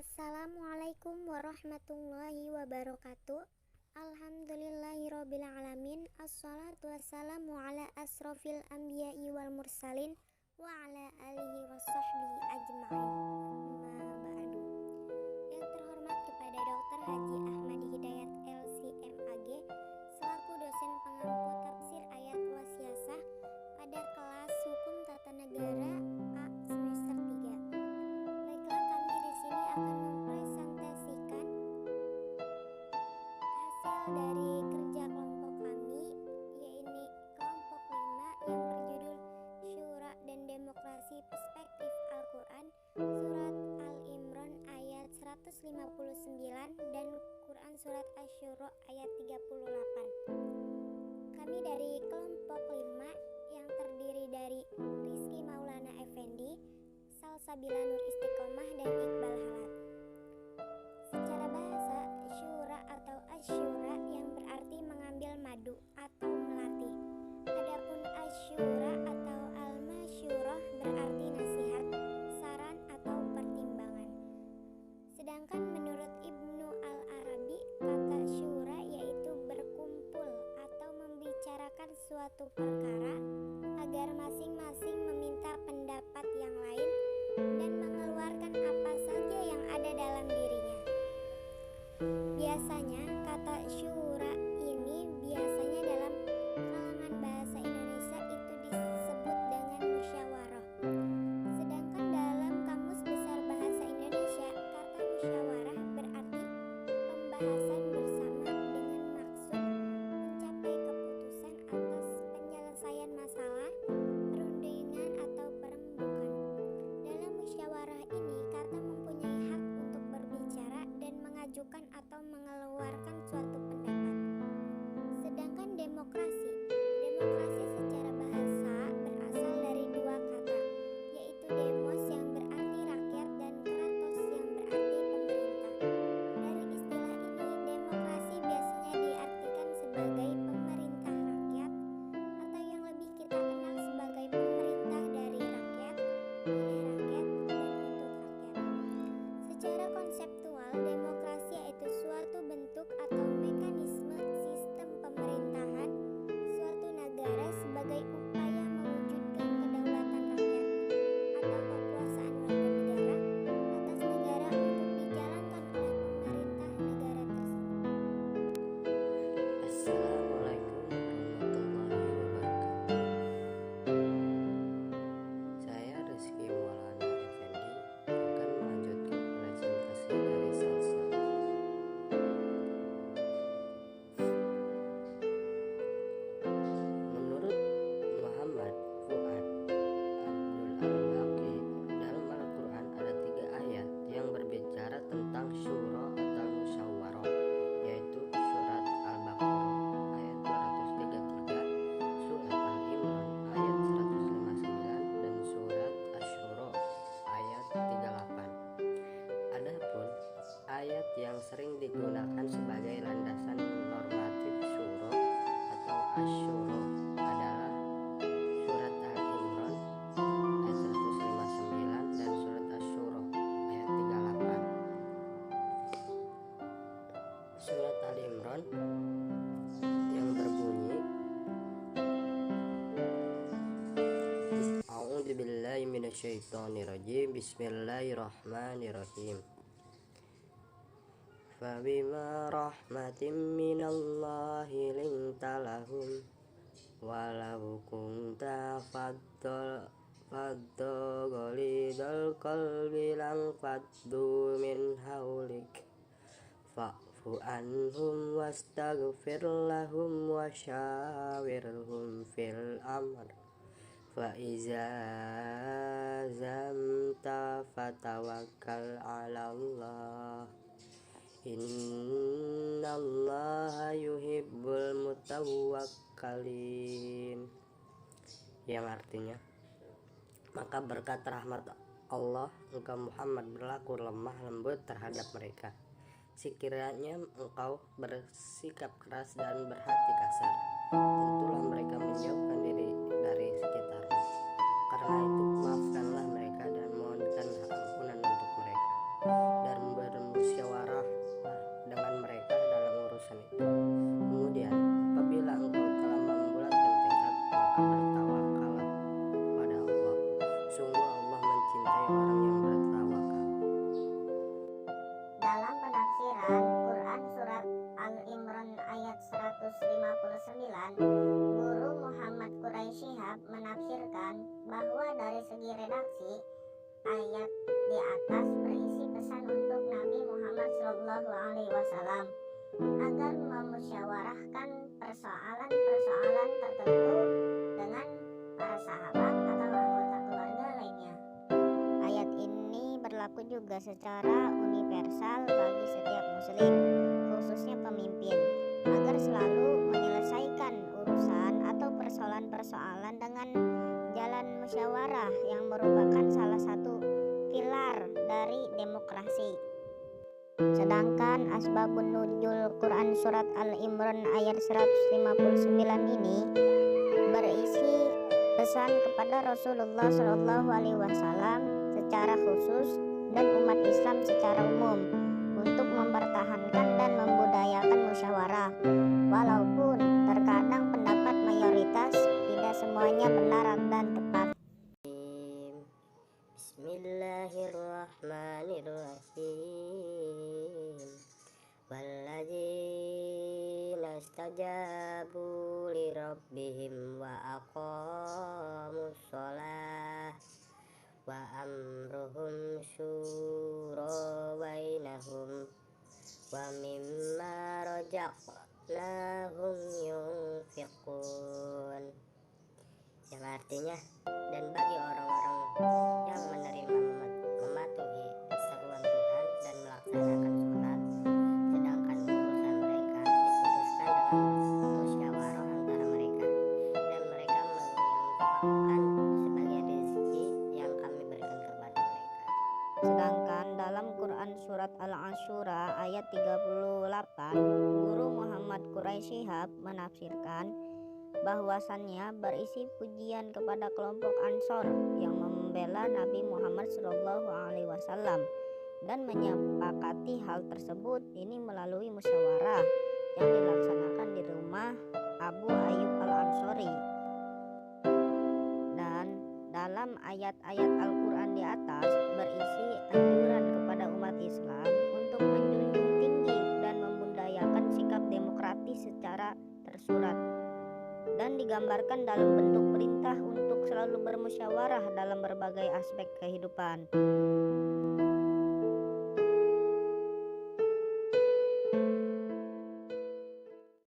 Assalamualaikum warahmatullahi wabarakatuh. Alhamdulillahirabbil alamin. Assalatu wassalamu ala asrofil anbiya'i wal mursalin wa ala alihi washabbihi ajma'in. Amma ba'du. Yang terhormat kepada Dr. Haji Ahmad Hidayat LC.MAG selaku dosen pengampu tafsir ayat wasiasah pada kelas Hukum Tata Negara A semester 3. Baiklah, kami di sini akan mempresentasikan hasil dari kerja kelompok kami, yaitu kelompok 5 yang berjudul Syura dan Demokrasi Perspektif Al-Quran, Surat Al-Imran ayat 159 dan Quran Surat Asy-Syura ayat 38. Kami dari kelompok 5 yang terdiri dari Rizky Maulana Effendi, Salsabila Nur Istiqomah, dan Iqbal Halat. Secara bahasa, syura atau asyura yang berarti mengambil madu atau melati. Adapun asyura atau al-masyurah berarti nasihat, saran atau pertimbangan. Sedangkan menurut Ibnu Al-Arabi, kata syura yaitu berkumpul atau membicarakan suatu perkara agar masing-masing meminta pendapat yang lain dan mengeluarkan apa saja yang ada dalam dirinya. Biasanya kata syura ini biasanya dalam kalangan bahasa Indonesia itu disebut dengan musyawarah. Sedangkan dalam Kamus Besar Bahasa Indonesia, kata musyawarah berarti pembahasan bersama dengan maksud mencapai keputusan atas penyelesaian masalah, perundingan atau perembukan. Dalam musyawarah ini, kata mempunyai hak untuk berbicara dan mengajukan atau mengeluarkan suatu pendapat. Sedangkan demokrasi secara bahasa berasal dari dua kata, yaitu demos yang berarti rakyat dan kratos yang berarti pemerintah. Dari istilah ini, demokrasi biasanya diartikan sebagai pemerintah rakyat atau yang lebih kita kenal sebagai pemerintah dari rakyat, oleh rakyat, dan untuk rakyat. Secara konseptual, demokrasi yaitu suatu bentuk atau mekanisme sistem pemerintahan suatu negara sebagai upaya mewujudkan kedaulatan rakyat atau kekuasaan warga negara atas negara untuk dijalankan oleh pemerintah negara tersebut. Assalamualaikum warahmatullahi wabarakatuh. Saya Rizky Maulana Effendi akan melanjutkan presentasi dari Salsa. Menurut Muhammad Fuad Abdul Al-Baqi, dalam Al-Quran ada 3 ayat yang berbicara tentang syura atau musyawarah, yaitu surat Al-Baqarah ayat 233, surat Al-Imran ayat 159, dan surat Asy-Syura ayat 38. Adapun ayat yang sering digunakan sebagai landasan normatif syura atau asyura adalah surat Al-Imran ayat 159 dan surat Asy-Syura ayat 38. Surat Al-Imran yang berbunyi, A'udzubillahi minasyaitonirrajim. Bismillahirrahmanirrahim. Fabima rahmatin minallahi linta lahum walau kunta ghalidal qalbi lang faddu min haulik fa'fu anhum wastaghfir lahum wa syawirhum fil amr fa iza zamta fatawakkal 'ala Allah innallaha yuhibbul mutawakkalin, yang artinya, maka berkat rahmat Allah engkau Muhammad berlaku lemah lembut terhadap mereka. Sekiranya engkau bersikap keras dan berhati kasar, tentulah mereka menjauhkan diri dari sekitarmu. Karena itu maafkanlah mereka dan mohonkan ampunan untuk mereka, dan Syihab menafsirkan bahwa dari segi redaksi ayat di atas berisi pesan untuk Nabi Muhammad SAW agar memusyawarahkan persoalan-persoalan tertentu dengan para sahabat atau anggota keluarga lainnya. Ayat ini berlaku juga secara universal bagi setiap muslim, khususnya pemimpin, agar selalu menyelesaikan urusan atau persoalan-persoalan dengan jalan musyawarah yang merupakan salah satu pilar dari demokrasi. Sedangkan asbabun nuzul Quran surat Al-Imran ayat 159 ini berisi pesan kepada Rasulullah SAW secara khusus dan umat Islam secara umum untuk mempertahankan dan membudayakan musyawarah, walaupun terkadang pendapat mayoritas tidak semuanya benar dan tepat. Bismillahirrahmanirrahim. Walladzina istajabu li rabbihim wa aqamus shalah wa amruhum syura bainahum wa mimma razaqnahum yunfiqun, yang artinya, dan bagi orang-orang yang menerima mematuhi seruan Tuhan dan melaksanakan sholat, sedangkan urusan mereka diputuskan dengan musyawarah antara mereka, dan mereka menginfakkan sebagian rezeki yang kami berikan kepada mereka. Sedangkan dalam Quran surat Al-Asyura ayat 38, guru Muhammad Quraisy Shihab menafsirkan bahwasannya berisi pujian kepada kelompok Ansor yang membela Nabi Muhammad SAW dan menyepakati hal tersebut ini melalui musyawarah yang dilaksanakan di rumah Abu Ayyub Al-Ansori. Dan dalam ayat-ayat Al-Quran di atas berisi anjuran kepada umat Islam untuk menjunjung tinggi dan membudayakan sikap demokratis secara tersurat, dan digambarkan dalam bentuk perintah untuk selalu bermusyawarah dalam berbagai aspek kehidupan.